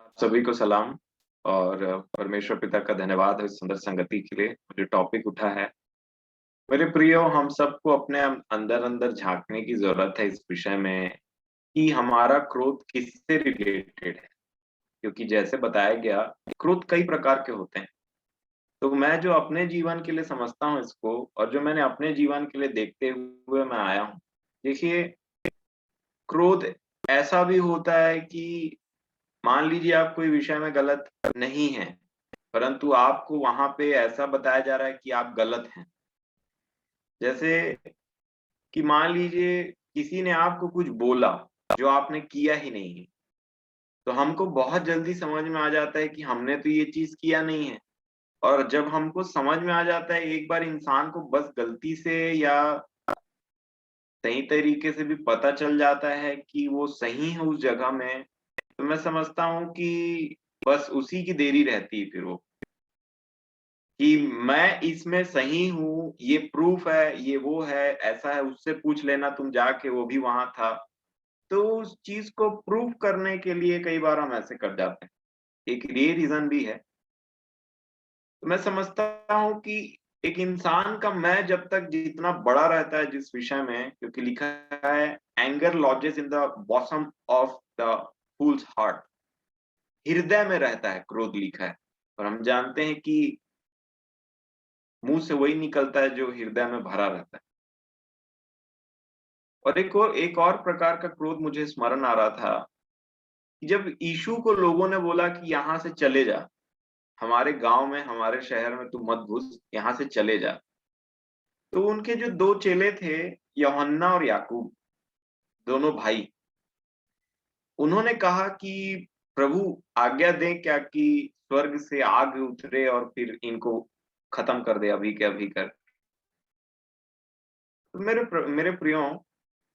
आप सभी को सलाम और परमेश्वर पिता का धन्यवाद है इस सुंदर संगति के लिए। जो टॉपिक उठा है, मेरे प्रियो, हम सबको अपने अंदर अंदर झांकने की जरूरत है इस विषय में कि हमारा क्रोध किससे रिलेटेड है। क्योंकि जैसे बताया गया, क्रोध कई प्रकार के होते हैं। तो मैं जो अपने जीवन के लिए समझता हूँ इसको, और जो मैंने अपने जीवन के लिए देखते हुए मैं आया हूँ। देखिए, क्रोध ऐसा भी होता है कि मान लीजिए आप कोई विषय में गलत नहीं हैं, परंतु आपको वहाँ पे ऐसा बताया जा रहा है कि आप गलत हैं। जैसे कि मान लीजिए किसी ने आपको कुछ बोला, जो आपने किया ही नहीं है, तो हमको बहुत जल्दी समझ में आ जाता है कि हमने तो ये चीज़ किया नहीं है। और जब हमको समझ में आ जाता है, एक बार इंसान को बस गलती से या सही तरीके से भी पता चल जाता है कि वो सही है उस जगह में, तो मैं समझता हूँ कि बस उसी की देरी रहती है फिर वो। कि मैं इसमें सही हूँ, ये प्रूफ है, ये वो है, ऐसा है, उससे पूछ लेना तुम जाके, वो भी वहाँ था। तो उस चीज़ को प्रूफ करने के लिए कई बार हम ऐसे कर जाते हैं। एक ये रीज़न भी है। तो मैं समझता हूँ कि एक इंसान का मैं जब तक जितना बड़ा रहता है जिस विषय में, क्योंकि लिखा है anger lodges in the bottom of the fools heart. हृदय में रहता है क्रोध, लिखा है। और हम जानते हैं कि मुँह से वही निकलता है जो हृदय में भरा रहता है। और एक और प्रकार का क्रोध मुझे स्मरण आ रहा था कि जब यीशु को लोगों ने बोला कि यहाँ से चले जा, हमारे गाँव में, हमारे शहर में तू मत घुस, यहाँ से चले जा। तो उनके जो 2 चेले थे, यूहन्ना और याकूब, दोनों भाई, उन्होंने कहा कि प्रभु, आज्ञा दें क्या कि स्वर्ग से आग उतरे और फिर इनको खत्म कर दे अभी के अभी कर। तो मेरे प्रियो,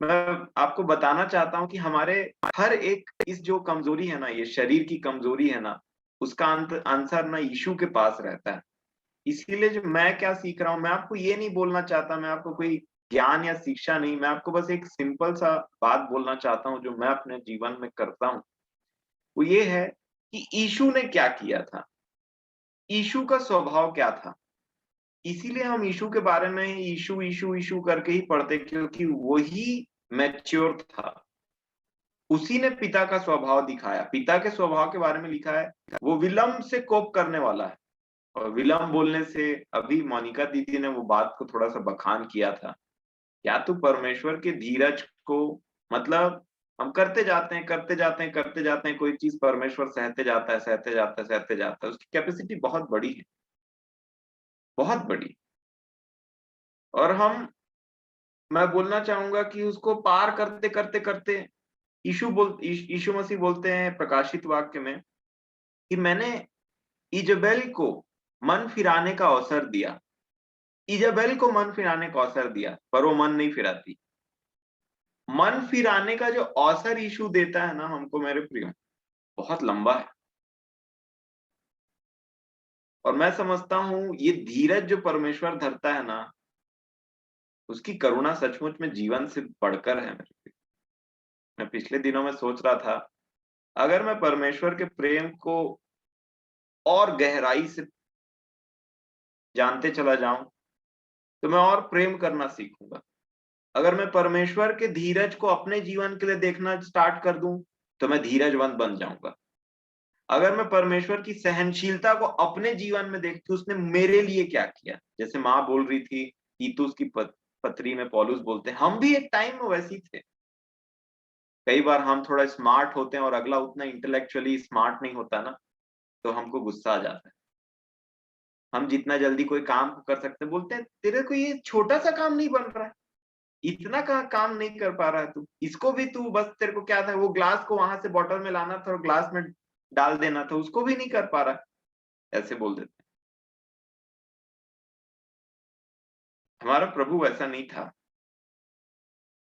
मैं आपको बताना चाहता हूँ कि हमारे हर एक इस जो कमजोरी है ना, ये शरीर की कमजोरी है ना, उसका आंसर ना यीशु के पास रहता है। इसीलिए जो मैं क्या सीख रहा हूँ, मैं आपको ये नहीं बोलना चाहता, मैं आपको कोई ज्ञान या शिक्षा नहीं, मैं आपको बस एक सिंपल सा बात बोलना चाहता हूँ जो मैं अपने जीवन में करता हूँ। वो ये है कि यीशु ने क्या किया था, यीशु का स्वभाव क्या था। इसीलिए हम यीशु के बारे में यीशु यीशु यीशु करके ही पढ़ते, क्योंकि वही मैच्योर था। उसी ने पिता का स्वभाव दिखाया। पिता के स्वभाव के बारे में लिखा है, वो विलम्ब से कोप करने वाला है। और विलम्ब बोलने से, अभी मोनिका दीदी ने वो बात को थोड़ा सा बखान किया था। क्या तू परमेश्वर के धीरज को, मतलब हम करते जाते हैं, करते जाते हैं, करते जाते हैं, कोई चीज परमेश्वर सहते जाता है, सहते जाता है, सहते जाता है। उसकी कैपेसिटी बहुत बड़ी है, बहुत बड़ी। और मैं बोलना चाहूंगा कि उसको पार करते करते करते, यीशु मसीह बोलते हैं प्रकाशित वाक्य में कि मैंने इजबेल को मन फिराने का अवसर दिया। इजाबेल को मन फिराने का अवसर दिया, पर वो मन नहीं फिराती। मन फिराने का जो अवसर यीशु देता है ना हमको, मेरे प्रियो, बहुत लंबा है। और मैं समझता हूँ ये धीरज जो परमेश्वर धरता है ना, उसकी करुणा सचमुच में जीवन से बढ़कर है। मेरे प्रियो, मैं पिछले दिनों में सोच रहा था, अगर मैं परमेश्वर के प्रेम को और गहराई से जानते चला जाऊं, तो मैं और प्रेम करना सीखूंगा। अगर मैं परमेश्वर के धीरज को अपने जीवन के लिए देखना स्टार्ट कर दूं, तो मैं धीरजवंत बन जाऊंगा। अगर मैं परमेश्वर की सहनशीलता को अपने जीवन में देखती हूँ, उसने मेरे लिए क्या किया, जैसे माँ बोल रही थी, तीतुस की पत्री में पौलुस बोलते हैं, हम भी एक टाइम में वैसे ही थे। कई बार हम थोड़ा स्मार्ट होते हैं और अगला उतना इंटेलेक्चुअली स्मार्ट नहीं होता ना, तो हमको गुस्सा आ जाता है। हम जितना जल्दी कोई काम कर सकते हैं, बोलते हैं तेरे को ये छोटा सा काम नहीं बन रहा है, इतना का काम नहीं कर पा रहा है तू, इसको भी तू, बस तेरे को क्या था, वो ग्लास को वहां से बॉटल में लाना था और ग्लास में डाल देना था, उसको भी नहीं कर पा रहा है, ऐसे बोल देते हैं। हमारा प्रभु ऐसा नहीं था।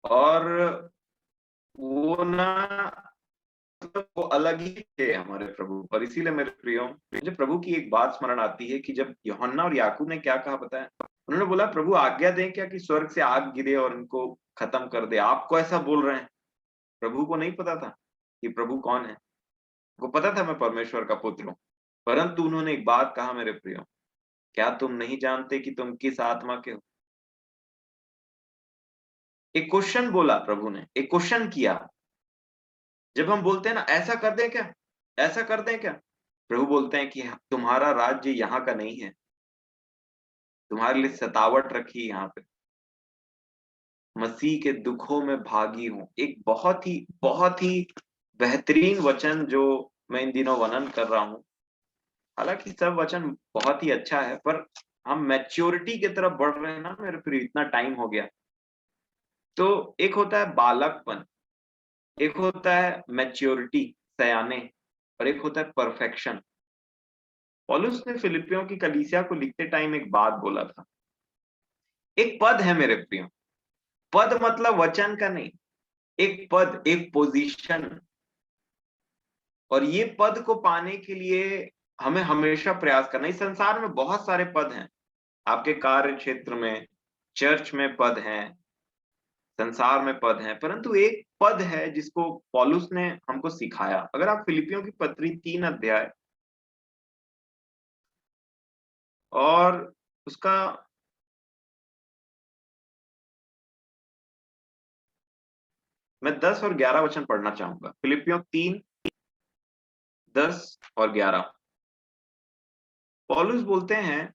और वो ना, मतलब वो अलग ही थे हमारे प्रभु। और इसीलिए मेरे प्रियो, मुझे प्रभु की एक बात स्मरण आती है कि जब यूहन्ना और याकूब ने क्या कहा पता है, उन्होंने बोला प्रभु आज्ञा दें क्या कि स्वर्ग से आग गिरे और इनको खत्म कर दे, आपको ऐसा बोल रहे हैं। प्रभु को नहीं पता था कि प्रभु कौन है। उनको पता था मैं परमेश्वर का पुत्र हूँ, परंतु उन्होंने एक बात कहा मेरे प्रियो, क्या तुम नहीं जानते कि तुम किस आत्मा के हो? एक क्वेश्चन बोला प्रभु ने, एक क्वेश्चन किया। जब हम बोलते हैं ना ऐसा कर दें क्या, ऐसा कर दें क्या, प्रभु बोलते हैं कि तुम्हारा राज्य यहाँ का नहीं है, तुम्हारे लिए सतावट रखी है यहाँ पे, मसीह के दुखों में भागी हूं। एक बहुत ही बेहतरीन वचन जो मैं इन दिनों वर्णन कर रहा हूँ। हालांकि सब वचन बहुत ही अच्छा है, पर हम मैच्योरिटी की तरफ बढ़ रहे हैं ना मेरे प्रिय, इतना टाइम हो गया। तो एक होता है बालकपन, एक होता है मैच्योरिटी, सयाने, और एक होता है परफेक्शन। पौलुस ने फिलिपियों की कलीसिया को लिखते टाइम एक बात बोला था। एक पद है मेरे प्रियो, पद मतलब वचन का नहीं, एक पद, एक पोजीशन। और ये पद को पाने के लिए हमें हमेशा प्रयास करना। इस संसार में बहुत सारे पद हैं, आपके कार्य क्षेत्र में, चर्च में पद हैं, संसार में पद हैं, परंतु एक पद है जिसको पौलुस ने हमको सिखाया। अगर आप फिलिपियों की पत्री 3 अध्याय और उसका मैं 10 और 11 वचन पढ़ना चाहूंगा। फिलिपियों 3, 10 और 11 पौलुस बोलते हैं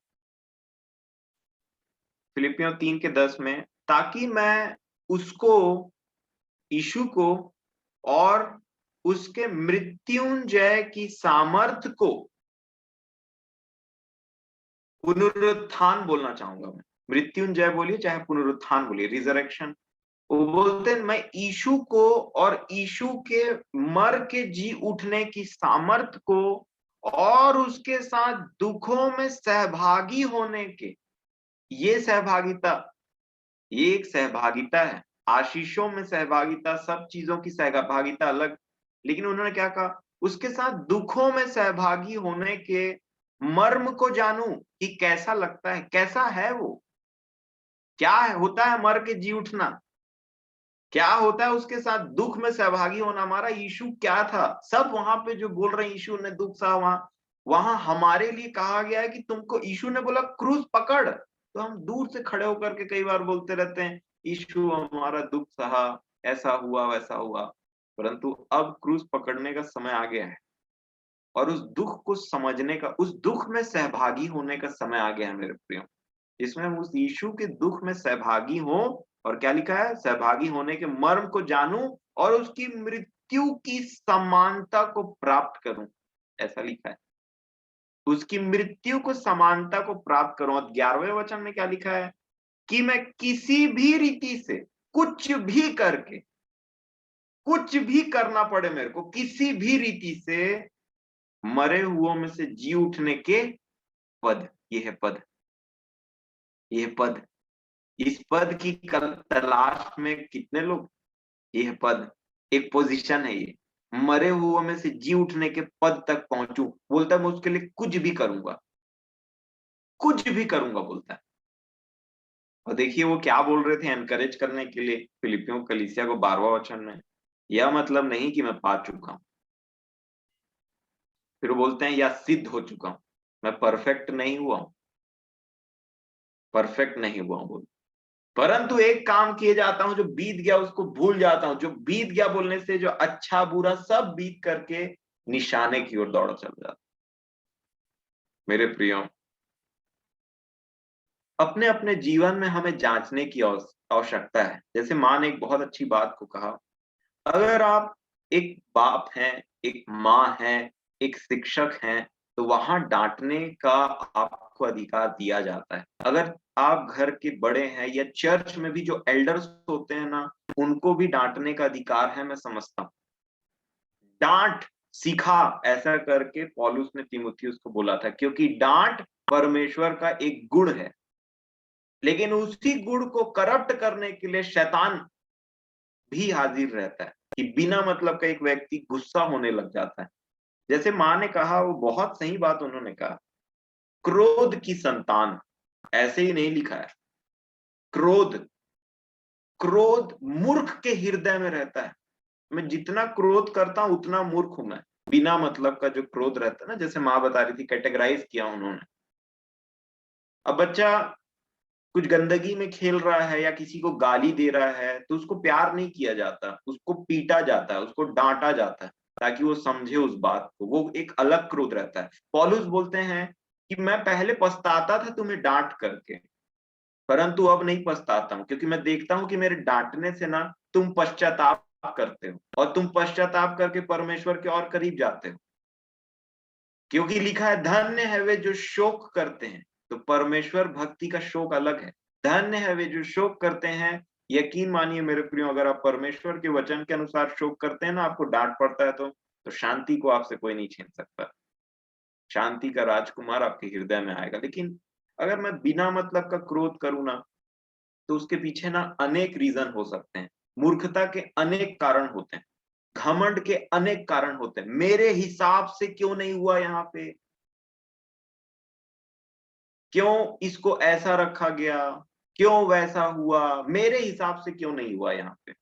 फिलिपियों 3 के 10 में, ताकि मैं उसको, यीशु को, और उसके मृत्युंजय की सामर्थ को, पुनरुत्थान बोलना चाहूंगा मैं, मृत्युंजय बोलिए चाहे पुनरुत्थान बोलिए, रिजरेक्शन। वो बोलते हैं मैं यीशु को और यीशु के मर के जी उठने की सामर्थ को और उसके साथ दुखों में सहभागी होने के, ये सहभागिता, ये एक सहभागिता है। आशीषों में सहभागिता, सब चीजों की सहभागिता अलग, लेकिन उन्होंने क्या कहा, उसके साथ दुखों में सहभागी होने के मर्म को जानूं कि कैसा लगता है, कैसा है वो, क्या है, होता है मर के जी उठना, क्या होता है उसके साथ दुख में सहभागी होना। हमारा यीशु क्या था, सब वहां पे जो बोल रहे हैं यीशु ने दुख सहा, वहां वहां हमारे लिए कहा गया है कि तुमको, यीशु ने बोला क्रूस पकड़, तो हम दूर से खड़े होकर के कई बार बोलते रहते हैं यीशु हमारा दुख सहा, ऐसा हुआ वैसा हुआ, परंतु अब क्रूस पकड़ने का समय आ गया है और उस दुख को समझने का, उस दुख में सहभागी होने का समय आ गया है मेरे प्रियो, जिसमें हम उस यीशु के दुख में सहभागी हों। और क्या लिखा है, सहभागी होने के मर्म को जानूं और उसकी मृत्यु की समानता को प्राप्त करूं, ऐसा लिखा है। उसकी मृत्यु को समानता को प्राप्त करूं। और 11वें वचन में क्या लिखा है, कि मैं किसी भी रीति से, कुछ भी करके, कुछ भी करना पड़े मेरे को, किसी भी रीति से मरे हुओं में से जी उठने के पद, ये है पद, ये है पद। इस पद की तलाश में कितने लोग, ये है पद, एक पोजीशन है ये, मरे हुओं में से जी उठने के पद तक पहुंचू। बोलता है मैं उसके लिए कुछ भी करूंगा, कुछ भी करूंगा बोलता है। और देखिए वो क्या बोल रहे थे एनकरेज करने के लिए फिलिपियों कलीसिया को 12वां वचन में, यह मतलब नहीं कि मैं पा चुका हूं, फिर वो बोलते हैं या सिद्ध हो चुका हूं, मैं परफेक्ट नहीं हुआ हूं, परफेक्ट नहीं हुआ हूं, परंतु एक काम किए जाता हूं, जो बीत गया उसको भूल जाता हूं। जो बीत गया बोलने से जो अच्छा बुरा सब बीत करके निशाने की ओर दौड़ चल जाता। मेरे प्रियो, अपने अपने जीवन में हमें जांचने की आवश्यकता है। जैसे मां ने एक बहुत अच्छी बात को कहा, अगर आप एक बाप हैं, एक माँ हैं, एक शिक्षक हैं, तो वहां डांटने का आपको अधिकार दिया जाता है। अगर आप घर के बड़े हैं या चर्च में भी जो एल्डर्स होते हैं ना, उनको भी डांटने का अधिकार है, मैं समझता हूँ। डांट सिखा, ऐसा करके पौलुस ने तीमुथियुस को बोला था, क्योंकि डांट परमेश्वर का एक गुण है। लेकिन उसी गुण को करप्ट करने के लिए शैतान भी हाजिर रहता है, कि बिना मतलब का एक व्यक्ति गुस्सा होने लग जाता है। जैसे माँ ने कहा, वो बहुत सही बात उन्होंने कहा, क्रोध की संतान, ऐसे ही नहीं लिखा है, क्रोध, क्रोध मूर्ख के हृदय में रहता है। मैं जितना क्रोध करता हूं उतना मूर्ख हूं मैं। बिना मतलब का जो क्रोध रहता है ना, जैसे माँ बता रही थी, कैटेगराइज किया उन्होंने। अब बच्चा कुछ गंदगी में खेल रहा है या किसी को गाली दे रहा है तो उसको प्यार नहीं किया जाता, उसको पीटा जाता है, उसको डांटा जाता है ताकि वो समझे उस बात को। वो एक अलग क्रोध रहता है। पौलुस बोलते हैं कि मैं पहले पछताता था तुम्हें डांट करके, परंतु अब नहीं पछताता हूं, क्योंकि मैं देखता हूं कि मेरे डांटने से ना तुम पश्चाताप करते हो, और तुम पश्चाताप करके परमेश्वर के और करीब जाते हो। क्योंकि लिखा है, धन्य है वे जो शोक करते हैं। तो परमेश्वर भक्ति का शोक अलग है। धन्य है वे जो शोक करते हैं। यकीन मानिए मेरे प्रियो, अगर आप परमेश्वर के वचन के अनुसार शोक करते हैं ना, आपको डांट पड़ता है तो शांति को आपसे कोई नहीं छीन सकता। शांति का राजकुमार आपके हृदय में आएगा। लेकिन अगर मैं बिना मतलब का क्रोध करूं ना, तो उसके पीछे ना अनेक रीजन हो सकते हैं। मूर्खता के अनेक कारण होते हैं, घमंड के अनेक कारण होते हैं। मेरे हिसाब से क्यों नहीं हुआ यहाँ पे, क्यों इसको ऐसा रखा गया, क्यों वैसा हुआ, मेरे हिसाब से क्यों नहीं हुआ यहाँ पे।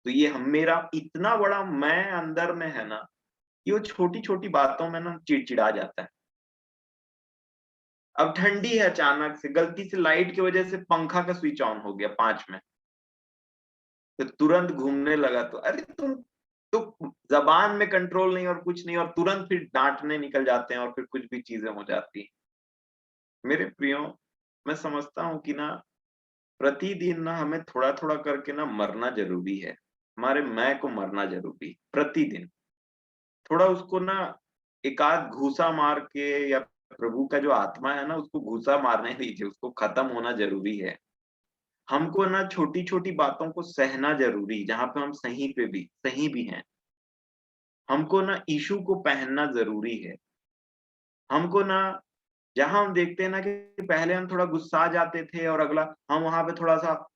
तो ये हम मेरा इतना बड़ा मैं अंदर में है ना, ये वो छोटी छोटी बातों में ना चिड़चिड़ा जाता है। अब ठंडी है, अचानक से गलती से लाइट की वजह से पंखा का स्विच ऑन हो गया 5 में, तो तुरंत घूमने लगा। तो अरे तुम तो जबान में कंट्रोल नहीं और कुछ नहीं, और तुरंत फिर डांटने निकल जाते हैं और फिर कुछ भी चीजें हो जाती हैं। मेरे प्रियो, मैं समझता हूँ कि ना प्रतिदिन ना हमें थोड़ा-थोड़ा करके ना मरना ज़रूरी है। हमारे मैं को मरना ज़रूरी है, प्रतिदिन। थोड़ा उसको ना एकाध घूसा मार के, या प्रभु का जो आत्मा है ना उसको घूसा मारने दीजिए, उसको खत्म होना ज़रूरी है। हमको ना छोटी-छोटी बातों को सहना ज़रूरी, जहाँ पे हम सही भी हैं। हमको ना यीशु को पहनना ज़रूरी है। हमको ना, जहाँ हम देखते हैं ना कि पहले हम थोड़ा गुस्सा जाते थे और अगला हम वहाँ पे थोड़ा-सा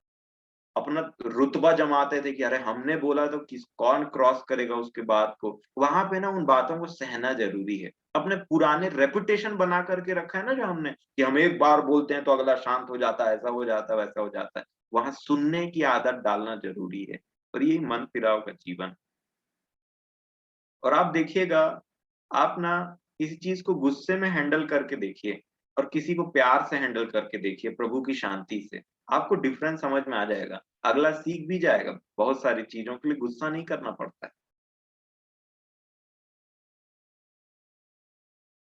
अपना रुतबा जमाते थे कि अरे हमने बोला तो किस कौन क्रॉस करेगा उसके बात को। वहां पे ना उन बातों को सहना जरूरी है। अपने पुराने रेपुटेशन बना करके रखा है ना जो हमने, कि हम एक बार बोलते हैं तो अगला शांत हो जाता है, ऐसा हो जाता है, वैसा हो जाता है। वहां सुनने की आदत डालना जरूरी है। और ये मन फिराव का जीवन। और आप देखिएगा, आप ना किसी चीज को गुस्से में हैंडल करके देखिए और किसी को प्यार से हैंडल करके देखिए प्रभु की शांति से, आपको डिफरेंस समझ में आ जाएगा। अगला सीख भी जाएगा, बहुत सारी चीजों के लिए गुस्सा नहीं करना पड़ता है।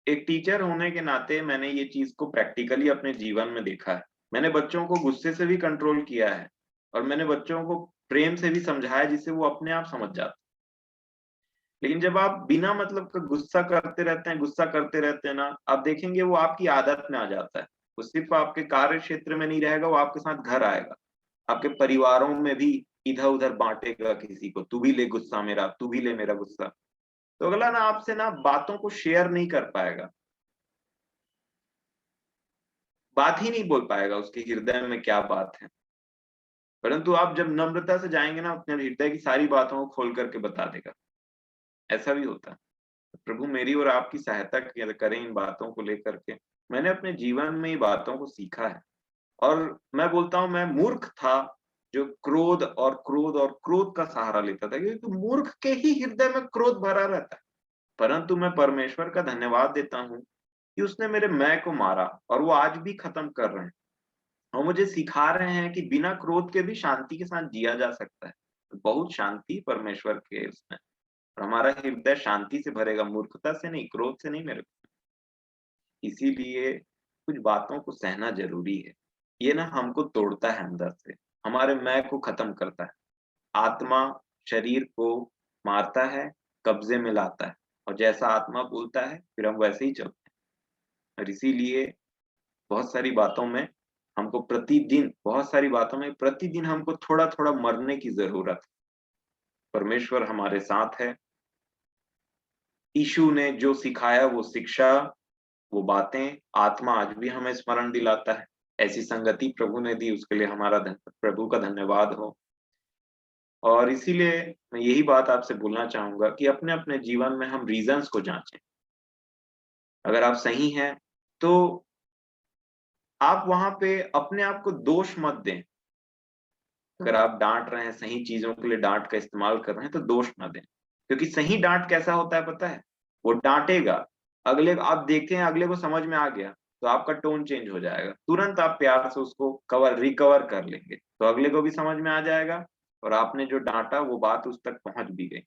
एक टीचर होने के नाते मैंने ये चीज को प्रैक्टिकली अपने जीवन में देखा है। मैंने बच्चों को गुस्से से भी कंट्रोल किया है, और मैंने बच्चों को प्रेम से भी समझाया, जिससे वो अपने आप समझ जाते। लेकिन जब आप बिना मतलब का गुस्सा करते रहते हैं, गुस्सा करते रहते हैं ना, आप देखेंगे वो आपकी आदत में आ जाता है। वो सिर्फ आपके कार्य क्षेत्र में नहीं रहेगा, वो आपके साथ घर आएगा। आपके परिवारों में भी इधर-उधर बाँटेगा किसी को, तू भी ले गुस्सा मेरा, तू भी ले मेरा गुस्सा। तो अगला ना आपसे ना बातों को शेयर नहीं कर पाएगा, बात ही नहीं बोल पाएगा उसके हृदय में क्या बात है। परंतु आप जब नम्रता से जाएँगे ना, अपने हृदय की सारी बातों को खोल करके बता देगा। ऐसा भी होता है। प्रभु मेरी और आपकी सहायता करें इन बातों को लेकर के। मैंने अपने जीवन में ये बातों को सीखा है, और मैं बोलता हूँ मैं मूर्ख था जो क्रोध का सहारा लेता था, क्योंकि मूर्ख के ही हृदय में क्रोध भरा रहता है। परंतु मैं परमेश्वर का धन्यवाद देता हूँ कि उसने मेरे मैं को मारा, और वो आज भी खत्म कर रहे हैं और मुझे सिखा रहे हैं कि बिना क्रोध के भी शांति के साथ जिया जा सकता है। तो बहुत शांति परमेश्वर के उसमें, और हमारा हृदय शांति से भरेगा, मूर्खता से नहीं, क्रोध से नहीं मेरे। इसीलिए कुछ बातों को सहना ज़रूरी है। ये ना हमको तोड़ता है अंदर से, हमारे मैं को खत्म करता है। आत्मा शरीर को मारता है, कब्ज़े में लाता है, और जैसा आत्मा बोलता है, फिर हम वैसे ही चलते हैं। और इसीलिए बहुत सारी बातों में प्रतिदिन हमको थोड़ा-थोड़ा मरने की ज़रूरत है। परमेश्वर हमारे साथ है। यीशु ने जो सिखाया वो शिक्षा, वो बातें, आत्मा आज भी हमें स्मरण दिलाता है। ऐसी संगति प्रभु ने दी, उसके लिए हमारा प्रभु का धन्यवाद हो। और इसीलिए मैं यही बात आपसे बोलना चाहूँगा कि अपने-अपने जीवन में हम रीज़न्स को जाँचें। अगर आप सही हैं, तो आप वहाँ पे अपने आप को दोष मत दें। अगर आप डाँट रहे हैं, सही चीज़ों के लिए डाँट का इस्तेमाल कर रहे हैं, तो दोष ना दें। क्योंकि सही डाँट कैसा होता है पता है? वो डांटेगा, अगले आप देखते हैं अगले को समझ में आ गया तो आपका टोन चेंज हो जाएगा, तुरंत आप प्यार से उसको रिकवर कर लेंगे, तो अगले को भी समझ में आ जाएगा और आपने जो डांटा वो बात उस तक पहुंच भी गई।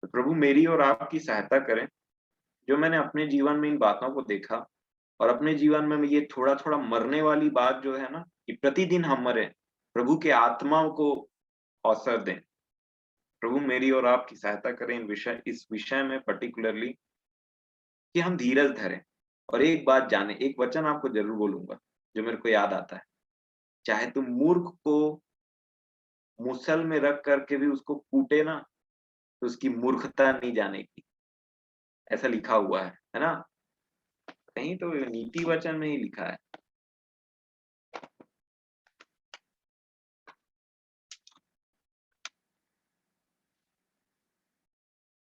तो प्रभु मेरी और आपकी सहायता करें, जो मैंने अपने जीवन में इन बातों को देखा और अपने जीवन में ये थोड़ा थोड़ा मरने वाली बात जो है ना, कि प्रतिदिन हम मरे, प्रभु के आत्माओं को अवसर दें। प्रभु मेरी और आपकी सहायता करें इस विषय में पर्टिकुलरली, कि हम धीरज धरें। और एक बात जाने, एक वचन आपको जरूर बोलूंगा जो मेरे को याद आता है, चाहे तुम मूर्ख को मुसल में रख करके भी उसको कूटे ना, तो उसकी मूर्खता नहीं जानेगी, ऐसा लिखा हुआ है ना? कहीं तो नीति वचन में ही लिखा है।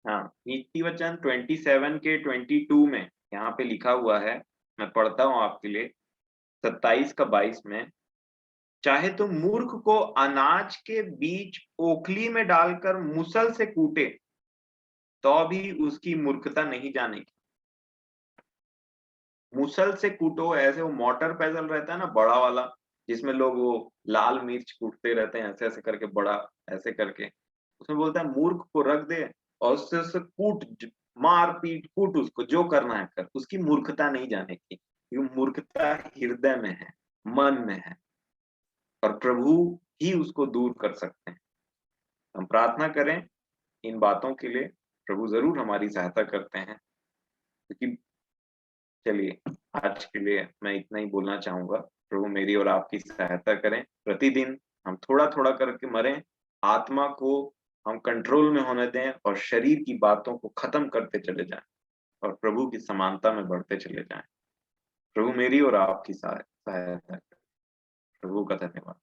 हाँ, नीति वचन 27 के 22 में यहाँ पे लिखा हुआ है, मैं पढ़ता हूँ आपके लिए, 27 का 22 में, चाहे तुम मूर्ख को अनाज के बीच ओखली में डालकर मुसल से कूटे, तो भी उसकी मूर्खता नहीं जानेगी। मुसल से कूटो, ऐसे वो मोटर पैदल रहता है ना बड़ा वाला, जिसमें लोग वो लाल मिर्च कूटते रहते हैं ऐसे ऐसे करके, बड़ा ऐसे करके, उसमें बोलता है मूर्ख को रख दे और उससे मार पीट कूट, उसको जो करना है कर, उसकी मूर्खता नहीं जानेगी, क्योंकि मूर्खता हृदय में है, मन में है, और प्रभु ही उसको दूर कर सकते हैं। हम प्रार्थना करें इन बातों के लिए, प्रभु जरूर हमारी सहायता करते हैं। क्योंकि चलिए, आज के लिए मैं इतना ही बोलना चाहूंगा। प्रभु मेरी और आपकी सहायता करें, प्रतिदिन हम थोड़ा थोड़ा करके मरें, आत्मा को हम कंट्रोल में होने दें और शरीर की बातों को खत्म करते चले जाएं और प्रभु की समानता में बढ़ते चले जाएं। प्रभु मेरी और आपकी सहायता करें। प्रभु का धन्यवाद।